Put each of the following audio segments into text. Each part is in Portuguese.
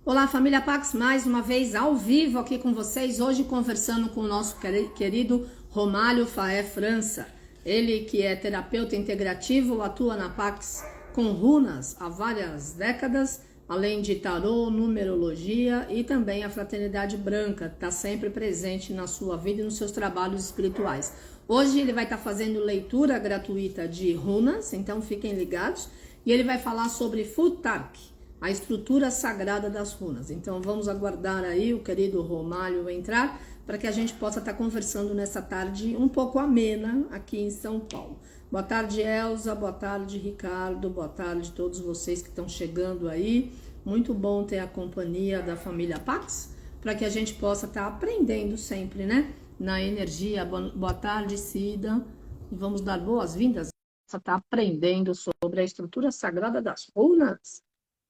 Olá, família Pax, mais uma vez ao vivo aqui com vocês, hoje conversando com o nosso querido Romálio Faé França. Ele que é terapeuta integrativo, atua na Pax com runas há várias décadas, além de tarô, numerologia e também a fraternidade branca, está sempre presente na sua vida e nos seus trabalhos espirituais. Hoje ele vai estar fazendo leitura gratuita de runas, então fiquem ligados, e ele vai falar sobre Futhark, a estrutura sagrada das runas. Então vamos aguardar aí o querido Romálio entrar para que a gente possa estar conversando nessa tarde um pouco amena aqui em São Paulo. Boa tarde, Elza, boa tarde, Ricardo, boa tarde a todos vocês que estão chegando aí. Muito bom ter a companhia da família Pax para que a gente possa estar aprendendo sempre, né? Na energia. Boa tarde, Cida. E vamos dar boas-vindas a estar aprendendo sobre a estrutura sagrada das runas.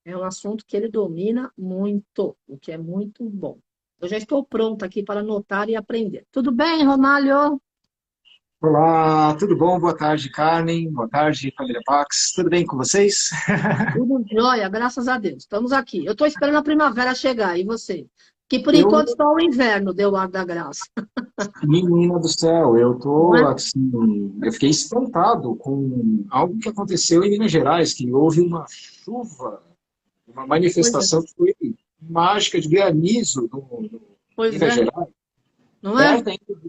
É um assunto que ele domina muito, o que é muito bom. Eu já estou pronta aqui para anotar e aprender. Tudo bem, Romálio? Olá, tudo bom? Boa tarde, Carmen. Boa tarde, família Pax. Tudo bem com vocês? Tudo jóia, graças a Deus. Estamos aqui. Eu estou esperando a primavera chegar, e você? Que por Eu, enquanto só o inverno deu o ar da graça, menina do céu, eu não tô é? assim, eu fiquei espantado com algo que aconteceu em Minas Gerais, que houve uma chuva, uma Pois é, manifestação que foi mágica de granizo no pois Minas é, Gerais, não é? perto,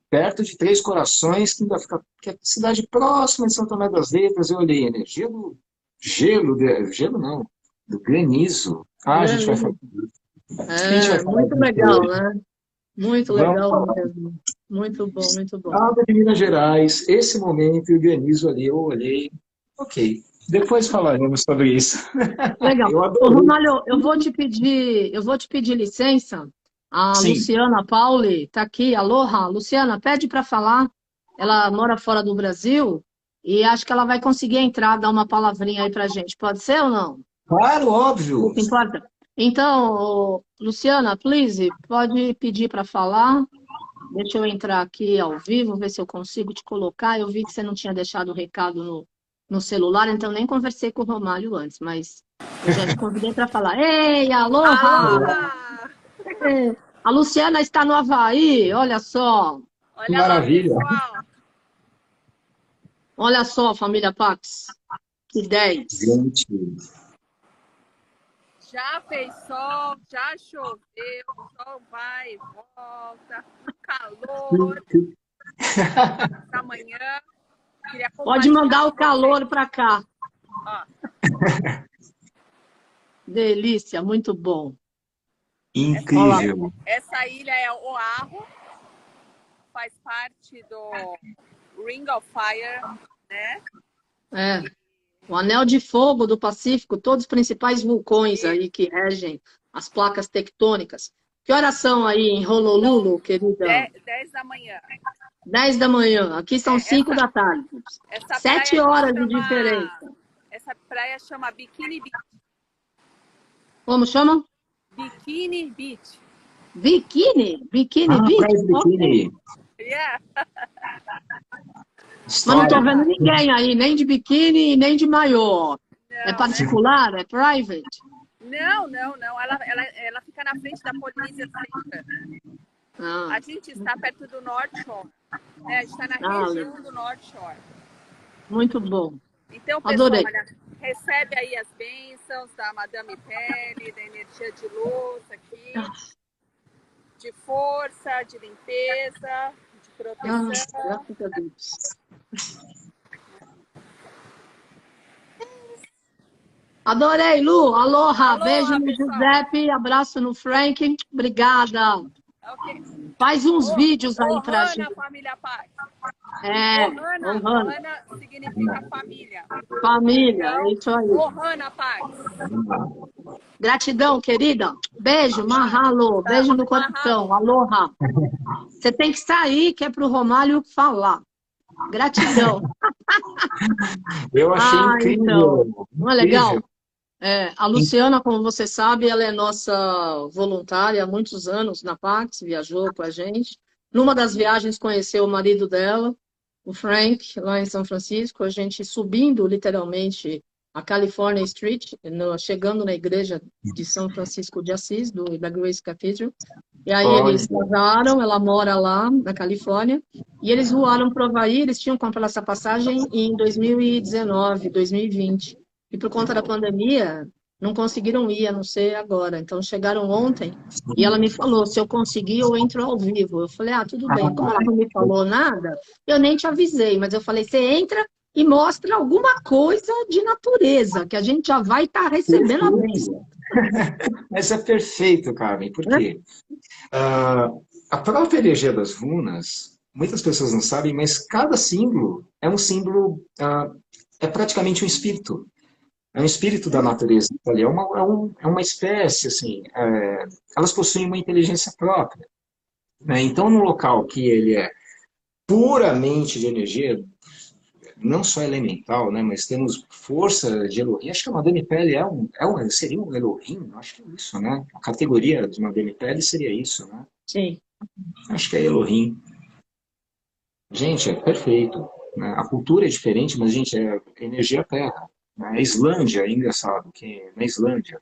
perto de Três Corações, que ainda fica, que é cidade próxima de São Tomé das Letras. Eu olhei energia do gelo não, do granizo. Ah, a gente vai falar. Grande. Acho que a gente vai É, falar muito disso legal, hoje. né? Muito Vamos legal falar. mesmo. Muito bom, muito bom. Estado de Minas Gerais, esse momento, e o granizo ali, eu olhei. Ok, depois falaremos sobre isso. Legal. Eu Ô, adorei. Romário, eu vou te pedir licença. A Sim, Luciana Pauli está aqui. Aloha, Luciana, pede para falar. Ela mora fora do Brasil e acho que ela vai conseguir entrar, dar uma palavrinha aí para a gente. Pode ser ou não? claro, óbvio. Não se importa? Então, Luciana, please, pode pedir para falar. Deixa eu entrar aqui ao vivo, ver se eu consigo te colocar. Eu vi que você não tinha deixado o recado no celular, então nem conversei com o Romário antes, mas eu já te convidei para falar. Ei, aloha! Aloha! É, a Luciana está no Havaí, olha só. Que Olha lá, maravilha. pessoal. Olha só, família Pax. Que 10. Gente, Já fez sol, já choveu, o sol vai e volta, um calor da manhã. Queria Pode compartilhar mandar o com vocês. calor para cá. Ó, Delícia, muito bom. essa, Olá. incrível. essa ilha é Oahu, faz parte do Ring of Fire, né? É. O Anel de Fogo do Pacífico, todos os principais vulcões E aí que regem as placas tectônicas. Que horas são aí em são Honolulu, querida? 10 da manhã. 10 da manhã. Aqui são É, 5 da tarde. essa praia 7 que horas de chama. diferença. Essa praia chama Bikini Beach. Como chama? Bikini Beach. Biquíni? Biquíni Ah, Beach? praia de Ok. biquíni. Yeah. Mas não estou História. vendo ninguém aí, nem de biquíni, nem de maiô. É Não, né? particular? É private? Não. Ela fica na frente da Police Center. Ah, A gente está perto do North Shore. Né? A gente está na legal. região do North Shore. Muito bom. Então, pessoal, Adorei. olha, recebe aí as bênçãos da Madame Pele, da energia de luz aqui, de força, de limpeza, de Ah, proteção. graças a Deus. Adorei, Lu. Aloha. Beijo Aloha, no pessoal. Giuseppe, abraço no Frank. Obrigada. Ok. Faz uns vídeos aí pra Ohana, gente. família Paz. É, Ohana. honrando. Ohana significa família. Família, é Então, isso aí. Ohana Paz. Gratidão, querida. Beijo, mahalo. Beijo no coração. Mahalo. Aloha. Você tem que sair, que é pro Romário falar. Gratidão. Eu achei Ah, então. incrível. Não é Incrível. legal? É, a Luciana, como você sabe, ela é nossa voluntária há muitos anos na Pax, viajou com a gente. Numa das viagens conheceu o marido dela, o Frank, lá em São Francisco, a gente subindo literalmente a California Street, chegando na igreja de São Francisco de Assis, da Grace Cathedral. E aí Olha, eles casaram, ela mora lá na Califórnia, e eles voaram para o Havaí, eles tinham comprado essa passagem em 2019, 2020. E por conta da pandemia, não conseguiram ir, a não ser agora. Então chegaram ontem, e ela me falou, se eu conseguir, eu entro ao vivo. Eu falei, tudo bem. Como ela não me falou nada, eu nem te avisei, mas eu falei, você entra e mostra alguma coisa de natureza, que a gente já vai estar recebendo a bênção. mas é perfeito, Carmen, por quê? A própria energia das runas, muitas pessoas não sabem, mas cada símbolo é um símbolo, é praticamente um espírito. É um espírito da natureza. Ali. É uma espécie, assim, elas possuem uma inteligência própria. Né? Então, no local que ele é puramente de energia, não só elemental, né, mas temos força de Elohim. Acho que a Madame Pele seria um Elohim, acho que é isso, né? A categoria de Madame Pele seria isso, né? Sim. Acho que é Elohim. Gente, é perfeito. Né? A cultura é diferente, mas, gente, é energia terra. Né? A Islândia, é engraçado, que na Islândia,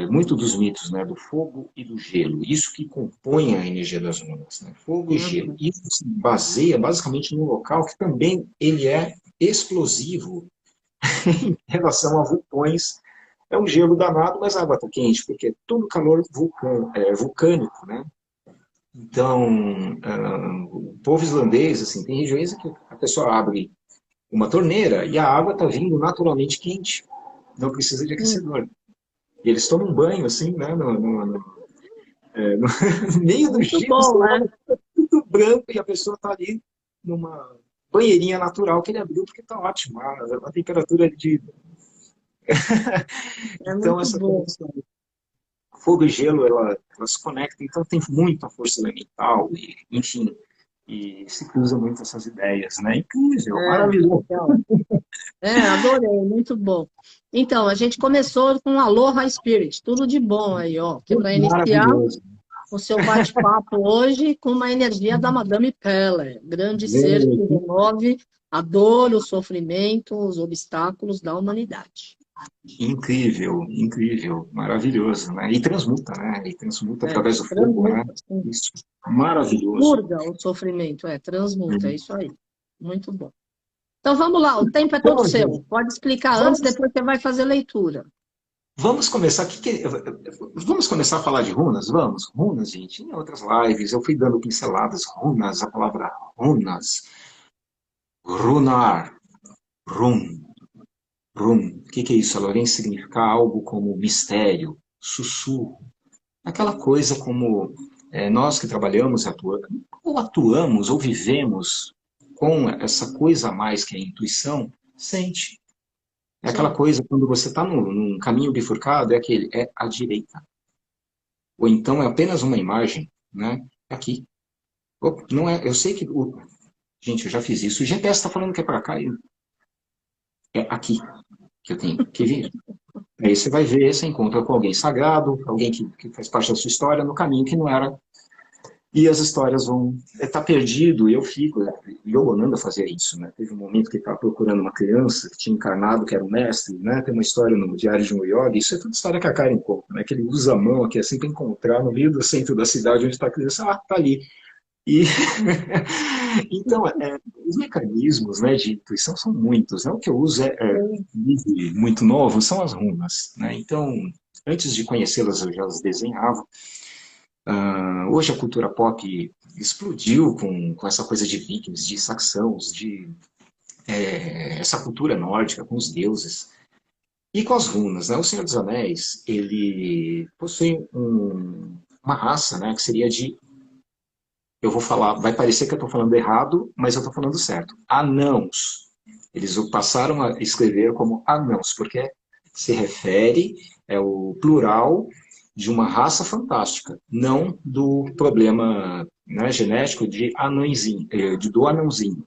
muito dos mitos, né, do fogo e do gelo, isso que compõe a energia das runas, né? Fogo e gelo. Isso se baseia basicamente no local que também ele é explosivo em relação a vulcões. É um gelo danado, mas a água está quente, porque é todo calor vulcânico, né? Então, o povo islandês, assim, tem regiões que a pessoa abre uma torneira e a água está vindo naturalmente quente, não precisa de aquecedor. E eles tomam banho, assim, né, no meio do Muito gelo, bom, né? tudo branco, e a pessoa está ali numa banheirinha natural que ele abriu, porque está ótimo, a temperatura de... É Então, muito essa bom. conexão fogo e gelo, elas se conectam, então tem muita força elemental, e, enfim, e se cruzam muito essas ideias, né? Incrível, maravilhoso. Legal. Adorei, muito bom. Então, a gente começou com Aloha Spirit, tudo de bom aí, ó, que é para iniciar Maravilhoso. o seu bate-papo hoje com uma energia da Madame Peller, grande ser que remove a dor, o sofrimento, os obstáculos da humanidade. Incrível, incrível, maravilhoso, né? E transmuta, né? E transmuta através do fogo, né? Transmuta, Isso, maravilhoso. purga o sofrimento, transmuta, é isso aí. Muito bom. Então vamos lá, o tempo é todo Então, seu. gente, Pode explicar antes, depois você vai fazer leitura. vamos começar. Vamos começar a falar de runas? Vamos. Runas, gente. Em outras lives eu fui dando pinceladas. Runas, a palavra runas. Runar. Run. Run. O que é isso? Ela vem significar algo como mistério, sussurro. Aquela coisa como nós que trabalhamos atuamos ou vivemos com essa coisa a mais que é a intuição, sente. É aquela coisa quando você está num caminho bifurcado, é à direita. Ou então é apenas uma imagem, né? Aqui. Não é, eu sei que gente, eu já fiz isso. O GPS está falando que é para cá e é aqui que eu tenho que vir. Aí você vai ver, você encontra com alguém sagrado, alguém que faz parte da sua história, no caminho que não era. E as histórias vão estar perdido, e eu fico. Yogananda fazia isso, né? Teve um momento que ele estava procurando uma criança que tinha encarnado, que era o mestre, né? Tem uma história no Diário de um Yogi, isso é tudo história que a Karen conta, né? Que ele usa a mão aqui assim para encontrar no meio do centro da cidade onde está a criança, tá ali. E então, os mecanismos, né, de intuição são muitos, né? O que eu uso muito novo, são as runas, né? Então, antes de conhecê-las, eu já as desenhava. Hoje a cultura pop explodiu com essa coisa de vikings, de saxãos, de essa cultura nórdica com os deuses. E com as runas, né? O Senhor dos Anéis, ele possui uma raça, né, que seria de... Eu vou falar, vai parecer que eu estou falando errado, mas eu estou falando certo. Anãos. Eles o passaram a escrever como anãos, porque se refere, é o plural de uma raça fantástica, não do problema, né, genético de anõezinho, do anãozinho.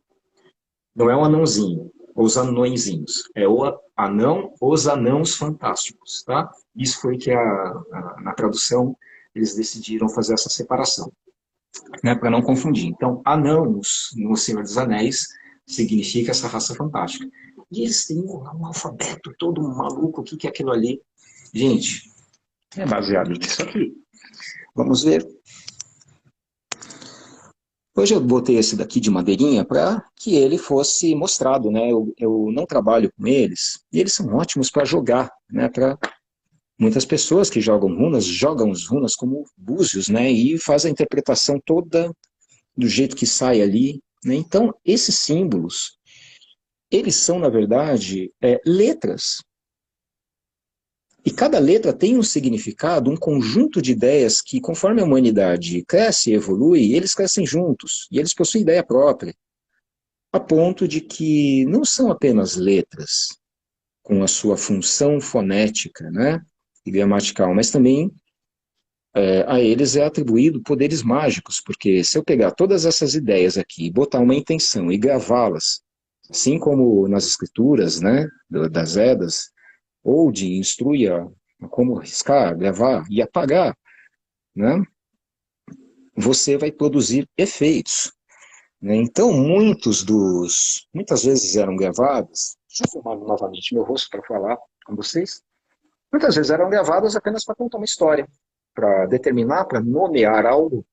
Não é o anãozinho, os anõezinhos. É o anão, os anãos fantásticos, tá? Isso foi que na tradução eles decidiram fazer essa separação, né, para não confundir. Então, anãos no Senhor dos Anéis significa essa raça fantástica. E eles têm um alfabeto todo maluco, o que é aquilo ali? Gente, é baseado nisso aqui. Vamos ver. Hoje eu botei esse daqui de madeirinha para que ele fosse mostrado, né? Eu não trabalho com eles, e eles são ótimos para jogar, né? Para muitas pessoas que jogam as runas como búzios, né? E faz a interpretação toda do jeito que sai ali, né? Então, esses símbolos, eles são, na verdade, letras. E cada letra tem um significado, um conjunto de ideias que, conforme a humanidade cresce e evolui, eles crescem juntos, e eles possuem ideia própria, a ponto de que não são apenas letras, com a sua função fonética, né, e gramatical, mas também a eles é atribuído poderes mágicos, porque se eu pegar todas essas ideias aqui, botar uma intenção e gravá-las, assim como nas escrituras, né, das Edas, ou de instruir a como riscar, gravar e apagar, né, você vai produzir efeitos. Né? Então, muitas vezes eram gravadas, deixa eu filmar novamente meu rosto para falar com vocês, muitas vezes eram gravadas apenas para contar uma história, para determinar, para nomear algo,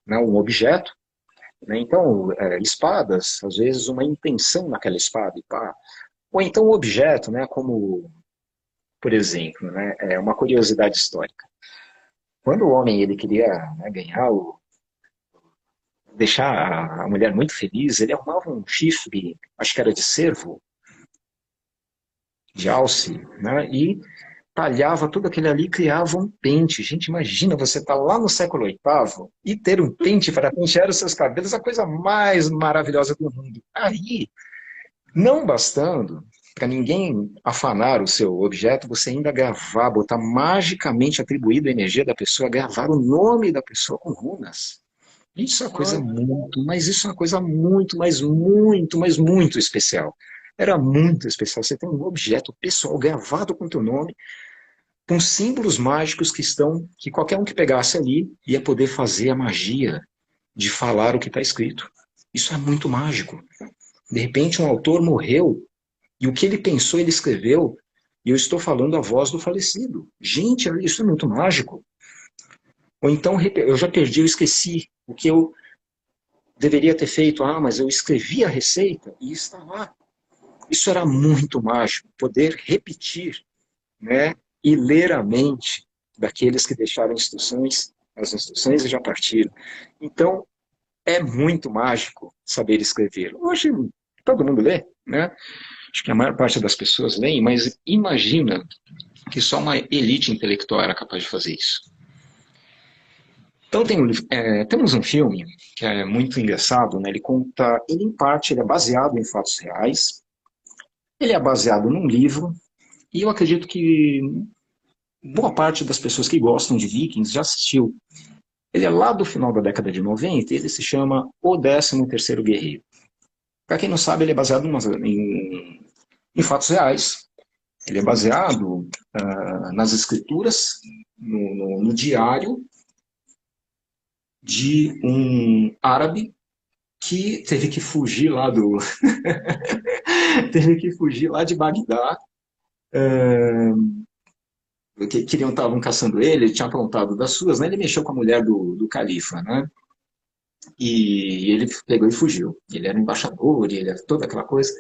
né, um objeto, né? Então, espadas, às vezes uma intenção naquela espada, e pá. Ou então o objeto, né, como, por exemplo, né, uma curiosidade histórica. Quando o homem ele queria, né, deixar a mulher muito feliz, ele arrumava um chifre, acho que era de cervo, de alce, né, e talhava tudo aquilo ali e criava um pente. Gente, imagina você estar lá no século VIII e ter um pente para pentear os seus cabelos, a coisa mais maravilhosa do mundo. Aí, não bastando, para ninguém afanar o seu objeto, você ainda gravar, botar magicamente atribuído a energia da pessoa, gravar o nome da pessoa com runas. Isso é uma coisa muito, mas isso é uma coisa muito, mas muito, mas muito especial. Era muito especial. Você tem um objeto pessoal gravado com teu nome, com símbolos mágicos que qualquer um que pegasse ali ia poder fazer a magia de falar o que está escrito. Isso é muito mágico. De repente um autor morreu e o que ele pensou ele escreveu e eu estou falando a voz do falecido. Gente, isso é muito mágico. Ou então eu já perdi, eu esqueci o que eu deveria ter feito. Ah, mas eu escrevi a receita e está lá. Isso era muito mágico, poder repetir, né, e ler a mente daqueles que deixaram as instruções e já partiram. Então, é muito mágico saber escrever. Hoje, todo mundo lê, né? Acho que a maior parte das pessoas leem, mas imagina que só uma elite intelectual era capaz de fazer isso. Então, temos um filme que é muito engraçado, né? Ele em parte ele é baseado em fatos reais, ele é baseado num livro, e eu acredito que boa parte das pessoas que gostam de Vikings já assistiu. Ele é lá do final da década de 90 e ele se chama O 13º Guerreiro. Para quem não sabe, ele é baseado em fatos reais. Ele é baseado nas escrituras, no diário de um árabe que teve que fugir lá teve que fugir lá de Bagdá, que estavam caçando ele tinha aprontado das suas, né? Ele mexeu com a mulher do califa, né? E ele pegou e fugiu. Ele era embaixador, ele era toda aquela coisa,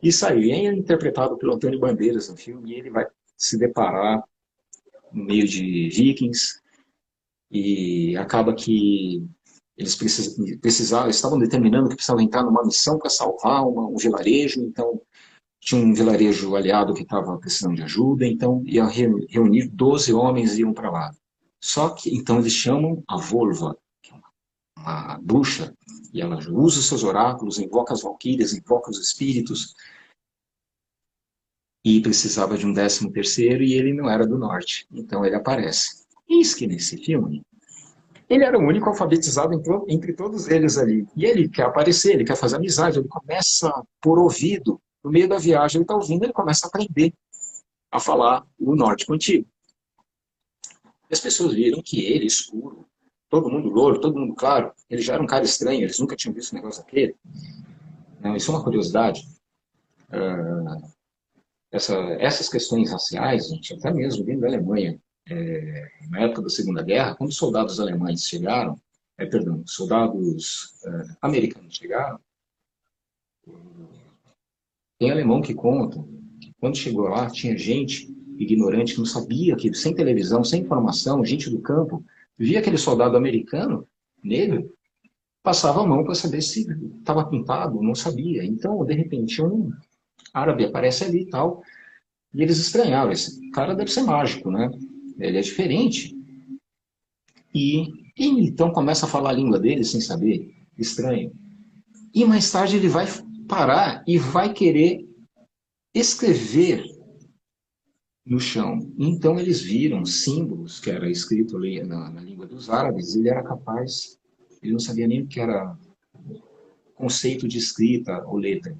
e saiu. E é interpretado pelo Antônio Bandeiras no filme, e ele vai se deparar no meio de vikings, e acaba que eles estavam determinando que precisavam entrar numa missão para salvar um vilarejo, então tinha um vilarejo aliado que estava precisando de ajuda, então ia reunir 12 homens e iam para lá. Só que, então, eles chamam a Volva, que é uma bruxa, e ela usa os seus oráculos, invoca as valquírias, invoca os espíritos, e precisava de um 13º, e ele não era do norte, então ele aparece. Eis que nesse filme, ele era o único alfabetizado entre todos eles ali, e ele quer aparecer, ele quer fazer amizade, ele começa por ouvido. No meio da viagem, ele está ouvindo, ele começa a aprender a falar o nórdico antigo. E as pessoas viram que ele, escuro, todo mundo louro, todo mundo claro, ele já era um cara estranho, eles nunca tinham visto um negócio daquele. Não, isso é uma curiosidade. essas questões raciais, gente, até mesmo dentro da Alemanha, na época da Segunda Guerra, quando os soldados alemães chegaram, perdão, soldados americanos chegaram, tem alemão que conta que quando chegou lá, tinha gente ignorante que não sabia, que sem televisão, sem informação, gente do campo, via aquele soldado americano, negro, passava a mão para saber se estava pintado, não sabia. Então, de repente, um árabe aparece ali e tal, e eles estranharam. Esse cara deve ser mágico, né? Ele é diferente. E então começa a falar a língua dele sem saber. Estranho. E mais tarde ele vai parar e vai querer escrever no chão. Então eles viram símbolos que era escrito ali na língua dos árabes. Ele era capaz, ele não sabia nem o que era conceito de escrita ou letra.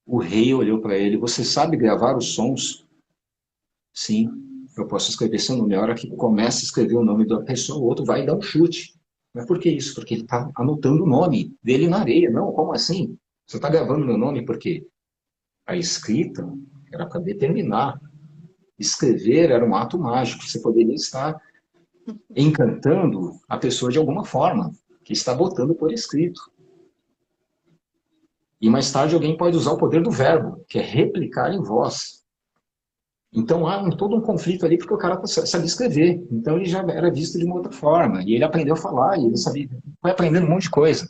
O rei olhou para ele: você sabe gravar os sons? Sim, eu posso escrever seu nome. A hora que começa a escrever o nome da pessoa, o outro vai dar um chute. Mas por que isso? Porque ele está anotando o nome dele na areia. Não, como assim? Você está gravando meu nome por quê? A escrita era para determinar. Escrever era um ato mágico. Você poderia estar encantando a pessoa de alguma forma, que está botando por escrito. E mais tarde alguém pode usar o poder do verbo, que é replicar em voz. Então há todo um conflito ali, porque o cara sabia escrever. Então ele já era visto de uma outra forma. E ele aprendeu a falar, e ele sabia, foi aprendendo um monte de coisa.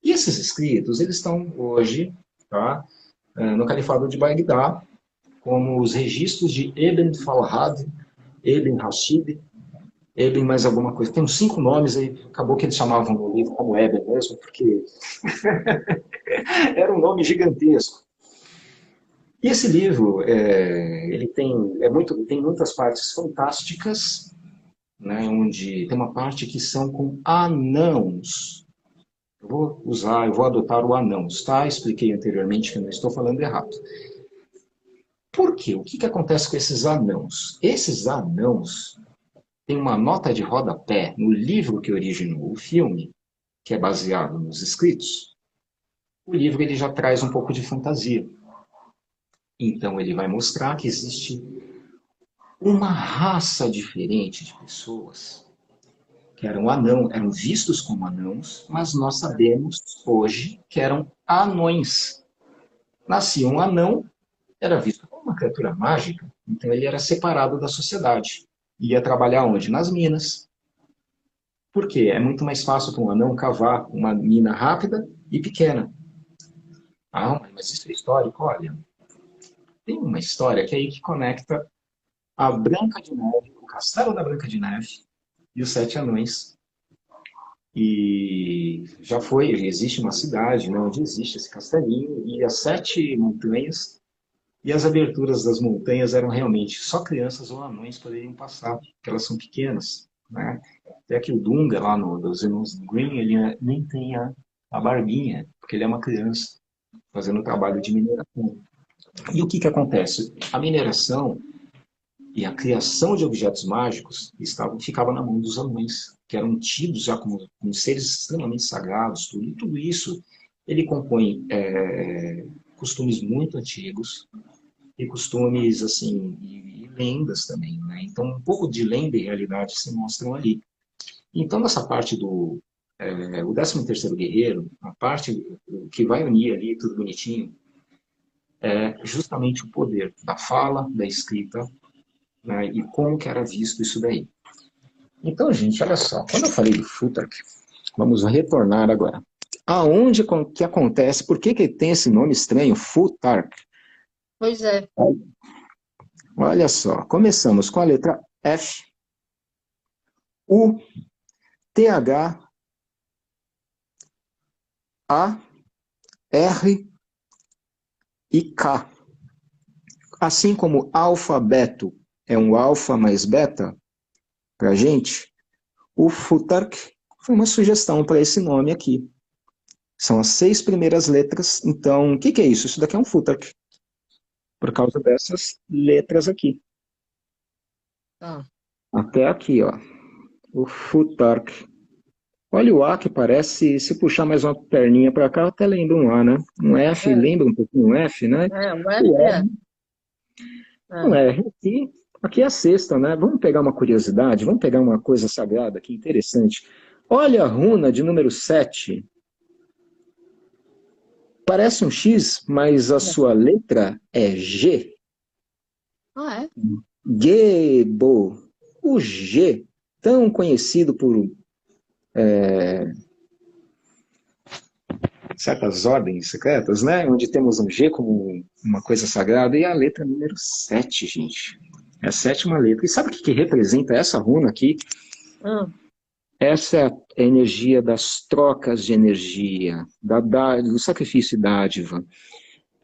E esses escritos, eles estão hoje, tá, no Califado de Bagdá, como os registros de Ibn Falhad, Ibn Rashid, Ibn mais alguma coisa. Tem uns 5 nomes aí, acabou que eles chamavam no livro como Ibn mesmo, porque era um nome gigantesco. E esse livro, ele tem muitas partes fantásticas, né, onde tem uma parte que são com anãos. Eu vou adotar o anãos, tá? Expliquei anteriormente que eu não estou falando errado. Por quê? O que acontece com esses anãos? Esses anãos têm uma nota de rodapé no livro que originou o filme, que é baseado nos escritos. O livro ele já traz um pouco de fantasia. Então ele vai mostrar que existe uma raça diferente de pessoas que eram vistos como anãos, mas nós sabemos hoje que eram anões. Nascia um anão, era visto como uma criatura mágica, então ele era separado da sociedade. Ia trabalhar onde? Nas minas. Por quê? É muito mais fácil para um anão cavar uma mina rápida e pequena. Ah, mas isso é histórico? Olha, tem uma história que é aí que conecta a Branca de Neve, o castelo da Branca de Neve e os 7 anões. E existe uma cidade, né, onde existe esse castelinho, e as 7 montanhas, e as aberturas das montanhas eram realmente só crianças ou anões poderiam passar, porque elas são pequenas, né? Até que o Dunga, lá dos irmãos Green, ele nem tem a barbinha, porque ele é uma criança fazendo o trabalho de mineração. E o que acontece? A mineração e a criação de objetos mágicos ficava na mão dos anões, que eram tidos já como seres extremamente sagrados. E tudo isso ele compõe costumes muito antigos e costumes assim e lendas também, né? Então um pouco de lenda e realidade se mostram ali. Então nessa parte do o 13º guerreiro, a parte que vai unir ali tudo bonitinho é justamente o poder da fala, da escrita, né, e como que era visto isso daí. Então, gente, olha só, quando eu falei de Futhark, vamos retornar agora. Aonde que acontece, por que tem esse nome estranho, Futhark? Pois é. Olha só, começamos com a letra F, U, TH, A, R e K. Assim como alfabeto é um alfa mais beta para a gente, o Futhark foi uma sugestão para esse nome aqui. São as 6 primeiras letras, então o que é isso? Isso daqui é um Futhark, por causa dessas letras aqui. Tá. Até aqui, ó, o Futhark. Olha o A que parece, se puxar mais uma perninha para cá, até lembra um A, né? Um F, lembra um pouquinho um F, né? O F O é. R, um R aqui é a sexta, né? Vamos pegar uma curiosidade, vamos pegar uma coisa sagrada aqui, interessante. Olha a runa de número 7. Parece um X, mas a sua letra é G. Ah, é? Gebo. O G, tão conhecido por certas ordens secretas, né? Onde temos um G como uma coisa sagrada, e a letra número 7, gente. É a sétima letra. E sabe o que representa essa runa aqui? Essa é a energia das trocas de energia, do sacrifício e dádiva.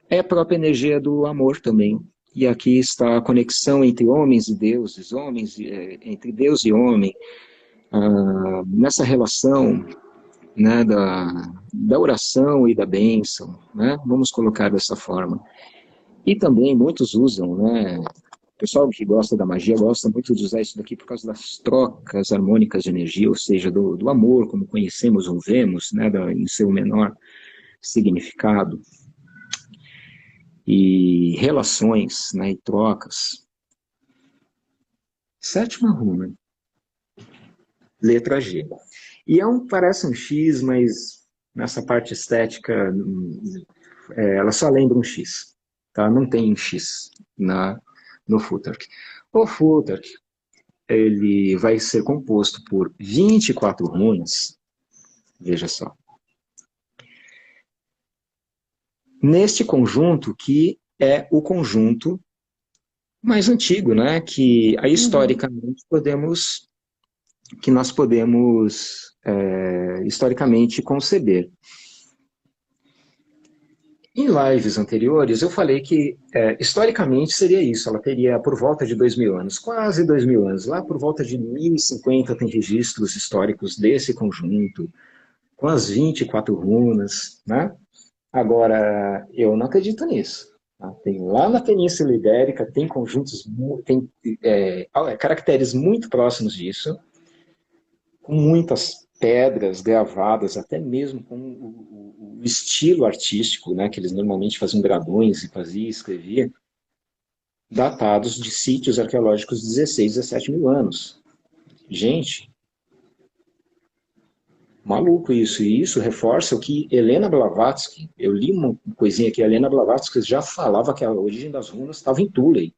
É a própria energia do amor também. E aqui está a conexão entre homens e deuses, entre Deus e homem, nessa relação, né, da oração e da bênção, né? Vamos colocar dessa forma. E também muitos usam, né? O pessoal que gosta da magia gosta muito de usar isso daqui por causa das trocas harmônicas de energia, ou seja, do amor, como conhecemos ou vemos, né, em seu menor significado. E relações, né, e trocas. Sétima runa, letra G. E parece um X, mas nessa parte estética, ela só lembra um X, tá? Não tem um X no Futhark. O Futhark, ele vai ser composto por 24 runas, veja só. Neste conjunto, que é o conjunto mais antigo, né? Que historicamente nós podemos historicamente conceber. Em lives anteriores, eu falei que, historicamente, seria isso. Ela teria por volta de 2.000 anos, quase 2.000 anos. Lá por volta de 1050 tem registros históricos desse conjunto, com as 24 runas, né? Agora, eu não acredito nisso. Tá? Tem lá na Península Ibérica, tem conjuntos, tem caracteres muito próximos disso, com muitas pedras gravadas, até mesmo com o estilo artístico, né, que eles normalmente faziam dragões e escreviam, datados de sítios arqueológicos de 16, 17 mil anos. Gente, maluco isso. E isso reforça o que Helena Blavatsky, eu li uma coisinha aqui, Helena Blavatsky já falava que a origem das runas estava em Thule.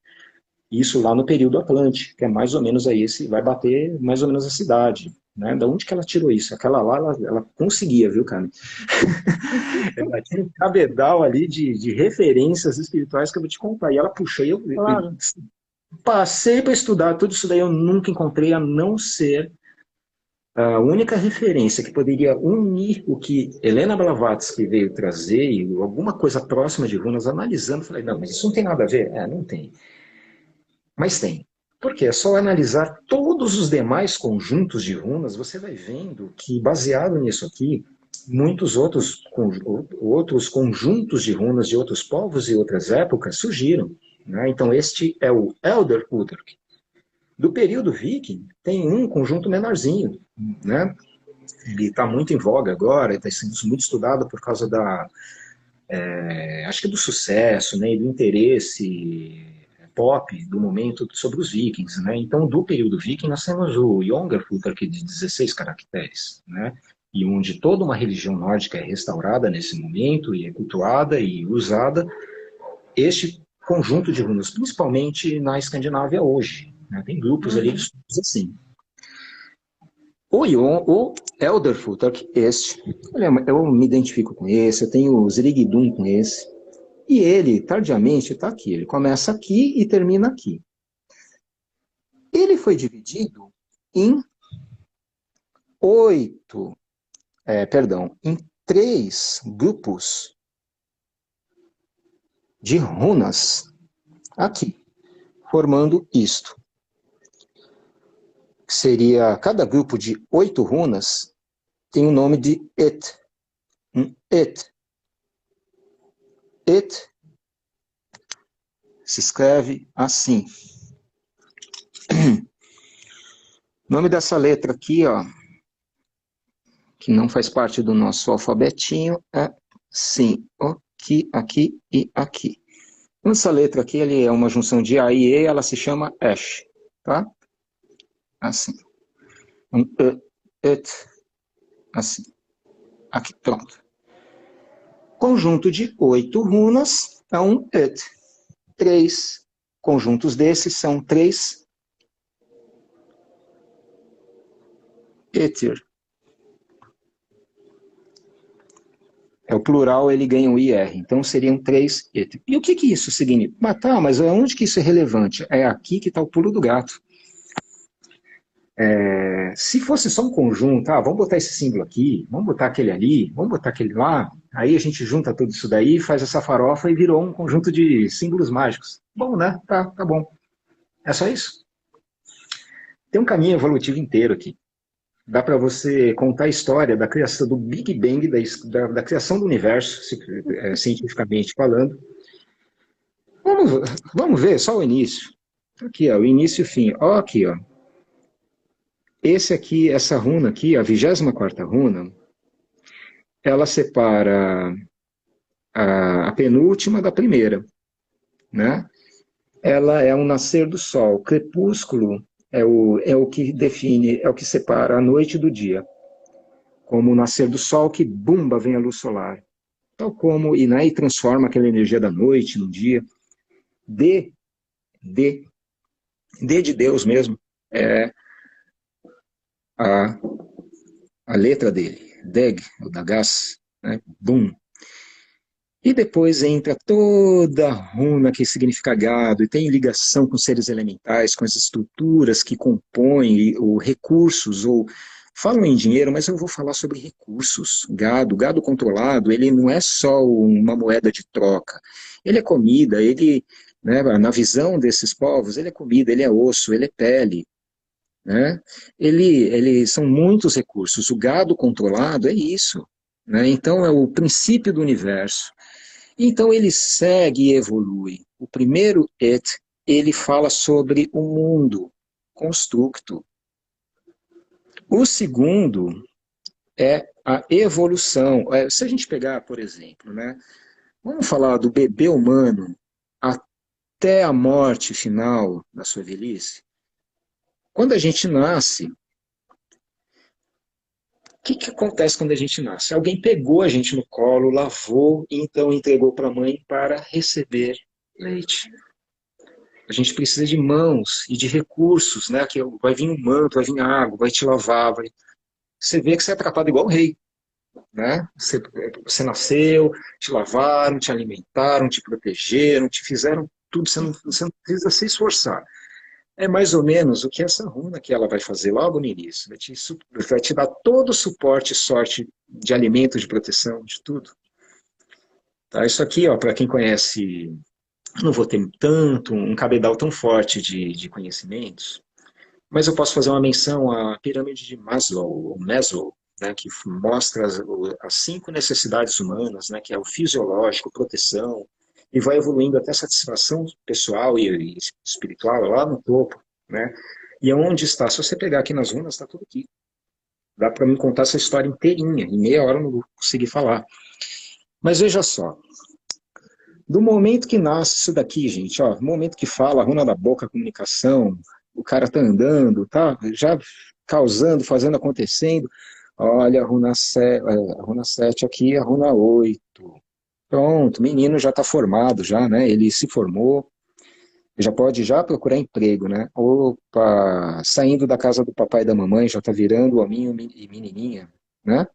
Isso lá no período Atlântico, que é mais ou menos aí, vai bater mais ou menos a cidade. Né? Da onde que ela tirou isso? Aquela lá, ela conseguia, viu, cara? Ela tinha um cabedal ali de referências espirituais que eu vou te contar. E ela puxou, e eu passei para estudar tudo isso daí, eu nunca encontrei, a não ser a única referência que poderia unir o que Helena Blavatsky veio trazer, e alguma coisa próxima de runas, analisando, falei, não, mas isso não tem nada a ver. Não tem. Mas tem. Porque é só analisar todos os demais conjuntos de runas, você vai vendo que, baseado nisso aqui, muitos outros conjuntos de runas de outros povos e outras épocas surgiram. Né? Então, este é o Elder Uthark. Do período viking, tem um conjunto menorzinho. Né? Ele está muito em voga agora, está sendo muito estudado por causa acho que do sucesso, né, e do interesse pop do momento sobre os vikings, né? Então, do período viking, nós temos o Younger Futhark de 16 caracteres, né? E onde toda uma religião nórdica é restaurada nesse momento, e é cultuada e usada, este conjunto de runas, principalmente na Escandinávia hoje, né? Tem grupos ali de estudos assim. O Elder Futhark, eu me identifico com esse, eu tenho o Zrigdum com esse, e ele, tardiamente, está aqui. Ele começa aqui e termina aqui. Ele foi dividido em em 3 grupos de runas aqui, formando isto. Seria, cada grupo de 8 runas tem o nome de Et. Et se escreve assim. O nome dessa letra aqui, ó, que não faz parte do nosso alfabetinho, é sim, aqui e aqui. Essa letra aqui é uma junção de A e E, ela se chama ash, tá? Assim. Et, assim. Aqui, pronto. Conjunto de 8 runas é um et. 3 conjuntos desses são 3 etir. É o plural, ele ganha um IR, então seriam 3 etir. E o que isso significa? Mas onde que isso é relevante? É aqui que está o pulo do gato. Se fosse só um conjunto, vamos botar esse símbolo aqui, vamos botar aquele ali, vamos botar aquele lá, aí a gente junta tudo isso daí, faz essa farofa e virou um conjunto de símbolos mágicos. Bom, né? Tá bom. É só isso. Tem um caminho evolutivo inteiro aqui. Dá para você contar a história da criação do Big Bang, da criação do universo, cientificamente falando. Vamos ver só o início. Aqui, ó, o início e o fim. Ó, aqui, ó. Esse aqui, essa runa aqui, a 24ª runa, ela separa a penúltima da primeira, né? Ela é um nascer do sol. Crepúsculo é o que define, é o que separa a noite do dia. Como o nascer do sol, que bumba, vem a luz solar. Tal como, e transforma aquela energia da noite no dia. D de Deus mesmo, é a letra dele. Deg, o Dagas, né? Bum. E depois entra toda a runa que significa gado, e tem ligação com seres elementais, com as estruturas que compõem os recursos, ou falam em dinheiro, mas eu vou falar sobre recursos. Gado controlado, ele não é só uma moeda de troca, ele é comida, né, na visão desses povos, ele é comida, ele é osso, ele é pele, né? Ele são muitos recursos. O gado controlado é isso, né? Então é o princípio do universo. Então ele segue e evolui. O primeiro et, ele fala sobre o mundo constructo. O segundo é a evolução. Se a gente pegar, por exemplo, né, vamos falar do bebê humano até a morte final da sua velhice. Quando a gente nasce, o que acontece quando a gente nasce? Alguém pegou a gente no colo, lavou e então entregou para a mãe para receber leite. A gente precisa de mãos e de recursos, né? Que vai vir um manto, vai vir água, vai te lavar. Você vê que você é tratado igual rei, né? Você nasceu, te lavaram, te alimentaram, te protegeram, te fizeram tudo. Você não precisa se esforçar. É mais ou menos o que essa runa que ela vai fazer logo no início. Vai te dar todo o suporte, sorte de alimento, de proteção, de tudo. Tá? Isso aqui, ó, para quem conhece, não vou ter um cabedal tão forte de conhecimentos, mas eu posso fazer uma menção à pirâmide de Maslow, né, que mostra as 5 necessidades humanas, né, que é o fisiológico, proteção, e vai evoluindo até satisfação pessoal e espiritual lá no topo, né? E onde está? Se você pegar aqui nas runas, está tudo aqui. Dá para me contar essa história inteirinha, em meia hora eu não vou conseguir falar. Mas veja só, do momento que nasce isso daqui, gente, ó, no momento que fala, a runa da boca, a comunicação, o cara tá andando, tá já causando, fazendo, acontecendo. Olha, a runa 7 aqui, a runa 8. Pronto, o menino já está formado, já, né? Ele se formou, já pode já procurar emprego, né? Opa, saindo da casa do papai e da mamãe, já está virando hominho e menininha, né?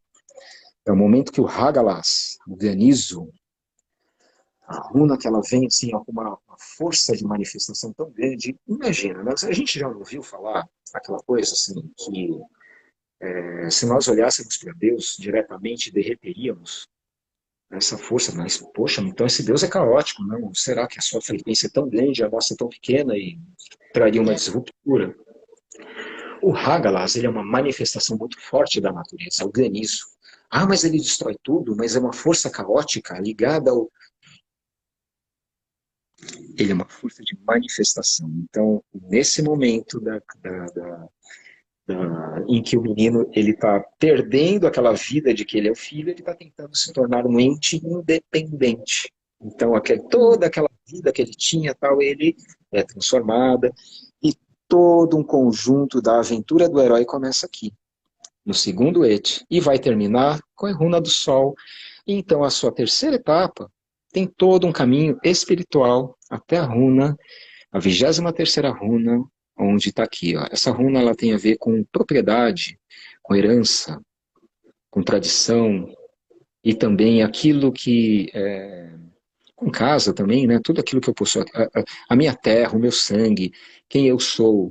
É o momento que o Hagalas, o granizo, a runa que ela vem assim, com uma força de manifestação tão grande. Imagina, né? A gente já ouviu falar aquela coisa assim, que se nós olhássemos para Deus diretamente, derreteríamos essa força, mas, poxa, então esse Deus é caótico, não? Será que a sua frequência é tão grande, a nossa é tão pequena e traria uma disruptura? O Hagalas, ele é uma manifestação muito forte da natureza, é o granizo. Mas ele destrói tudo, mas é uma força caótica ligada ao... Ele é uma força de manifestação. Então, nesse momento em que o menino ele está perdendo aquela vida de que ele é o filho, ele está tentando se tornar um ente independente. Então, toda aquela vida que ele tinha, tal, ele é transformada, e todo um conjunto da aventura do herói começa aqui, no segundo et, e vai terminar com a runa do sol. E então, a sua terceira etapa tem todo um caminho espiritual até a 23ª runa, onde está aqui. Ó. Essa runa ela tem a ver com propriedade, com herança, com tradição, e também aquilo que... com casa também, né? Tudo aquilo que eu possuo, a minha terra, o meu sangue, quem eu sou,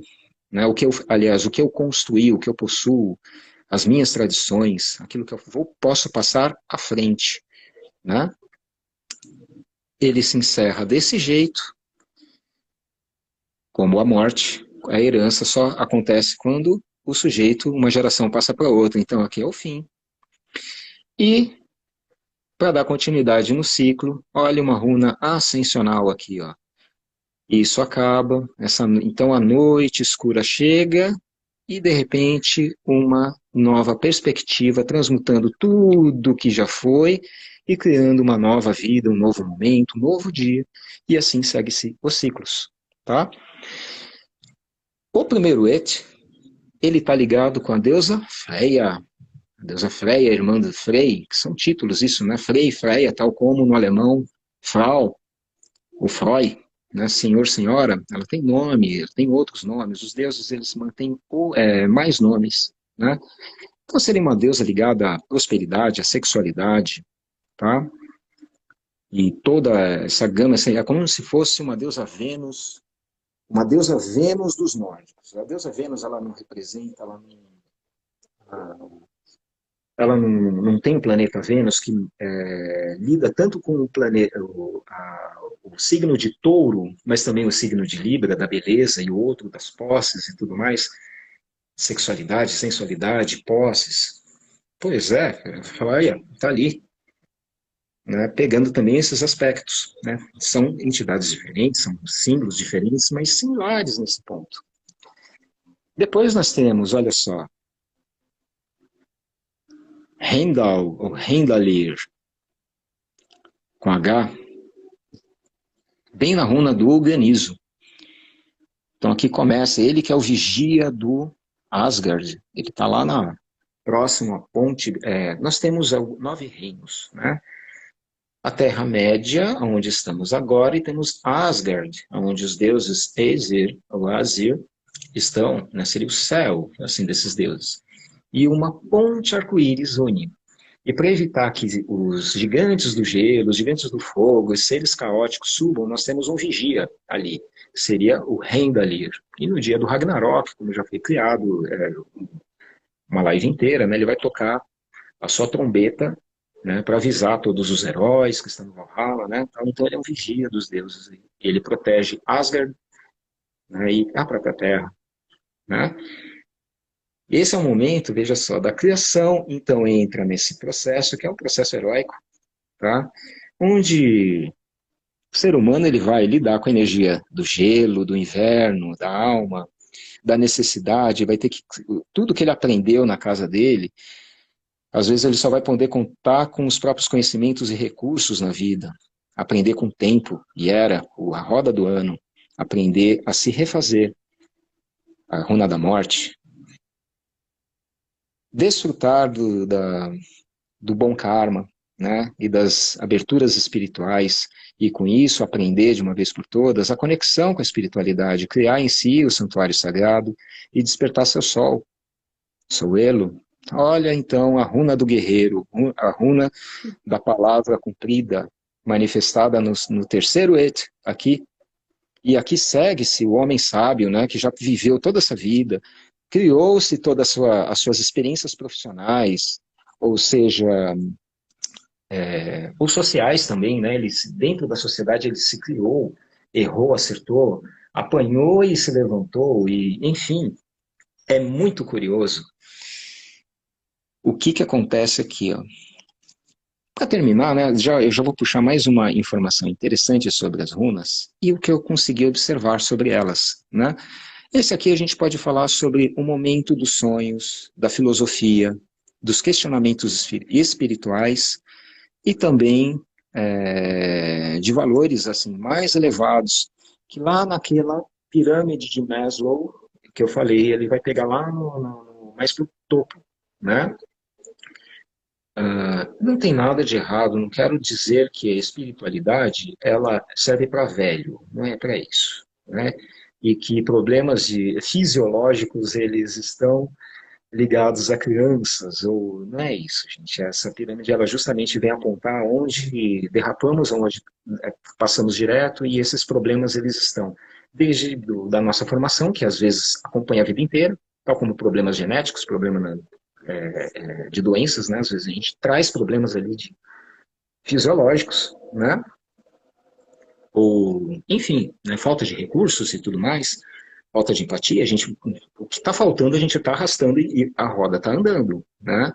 né? O que eu construí, o que eu possuo, as minhas tradições, aquilo que posso passar à frente, né? Ele se encerra desse jeito, como a morte. A herança só acontece quando o sujeito, uma geração passa para outra. Então aqui é o fim. E para dar continuidade no ciclo, olha uma runa ascensional aqui, ó. Isso acaba, então a noite escura chega e de repente uma nova perspectiva, transmutando tudo que já foi e criando uma nova vida, um novo momento, um novo dia, e assim segue-se os ciclos, tá? O primeiro et, ele está ligado com a deusa Freia. A deusa Freia, irmã de Frey, que são títulos isso, né? Frei, Freia, tal como no alemão Frau, o Freud, né? Senhor, senhora, ela tem nome, tem outros nomes. Os deuses, eles mantêm mais nomes, né? Então seria uma deusa ligada à prosperidade, à sexualidade, tá? E toda essa gama, é como se fosse uma deusa Vênus dos nórdicos. A deusa Vênus, ela não representa, ela não tem o planeta Vênus que lida tanto com o planeta, o signo de Touro, mas também o signo de Libra, da beleza, e o outro das posses e tudo mais, sexualidade, sensualidade, posses. Pois é, olha, tá ali, né, pegando também esses aspectos, né? São entidades diferentes, são símbolos diferentes, mas similares nesse ponto. Depois nós temos, olha só, Heimdall, ou Heimdallir, com H, bem na runa do granizo. Então aqui começa, ele que é o vigia do Asgard, ele está lá na próxima ponte, nós temos 9 reinos, né? A Terra-média, onde estamos agora, e temos Asgard, onde os deuses Aesir, ou Asir, estão, né? Seria o céu, assim, desses deuses. E uma ponte arco-íris une. E para evitar que os gigantes do gelo, os gigantes do fogo, os seres caóticos subam, nós temos um vigia ali, seria o Heimdallir. E no dia do Ragnarok, como já foi criado uma live inteira, né, ele vai tocar a sua trombeta, né, para avisar todos os heróis que estão no Valhalla, né? Então ele é um vigia dos deuses. Ele protege Asgard, né, e a própria Terra, né? Esse é o momento, veja só, da criação, então entra nesse processo, que é um processo heróico, tá? Onde o ser humano ele vai lidar com a energia do gelo, do inverno, da alma, da necessidade, vai ter que... Tudo que ele aprendeu na casa dele, às vezes ele só vai poder contar com os próprios conhecimentos e recursos na vida, aprender com o tempo, e era a roda do ano, aprender a se refazer, a runa da morte, desfrutar do bom karma, né, e das aberturas espirituais, e com isso aprender de uma vez por todas a conexão com a espiritualidade, criar em si o santuário sagrado e despertar seu sol, seu elo. Olha então a runa do guerreiro, a runa da palavra cumprida, manifestada no terceiro et, aqui. E aqui segue-se o homem sábio, né, que já viveu toda essa vida, criou-se todas as suas experiências profissionais, ou seja, ou sociais também, né? Dentro da sociedade ele se criou, errou, acertou, apanhou e se levantou, e enfim, é muito curioso o que acontece aqui, ó. Para terminar, né, eu já vou puxar mais uma informação interessante sobre as runas e o que eu consegui observar sobre elas, né? Esse aqui a gente pode falar sobre o momento dos sonhos, da filosofia, dos questionamentos espirituais e também de valores assim mais elevados, que lá naquela pirâmide de Maslow, que eu falei, ele vai pegar lá mais para o topo, né? Não tem nada de errado, não quero dizer que a espiritualidade ela serve para velho, não é para isso, né? E que problemas fisiológicos eles estão ligados a crianças, ou não é isso, gente. Essa pirâmide ela justamente vem apontar onde derrapamos, onde passamos direto, e esses problemas eles estão desde da nossa formação, que às vezes acompanha a vida inteira, tal como problemas genéticos, problemas de doenças, né? Às vezes a gente traz problemas ali fisiológicos, né? Ou, enfim, né? Falta de recursos e tudo mais, falta de empatia, o que está faltando a gente está arrastando e a roda está andando, né?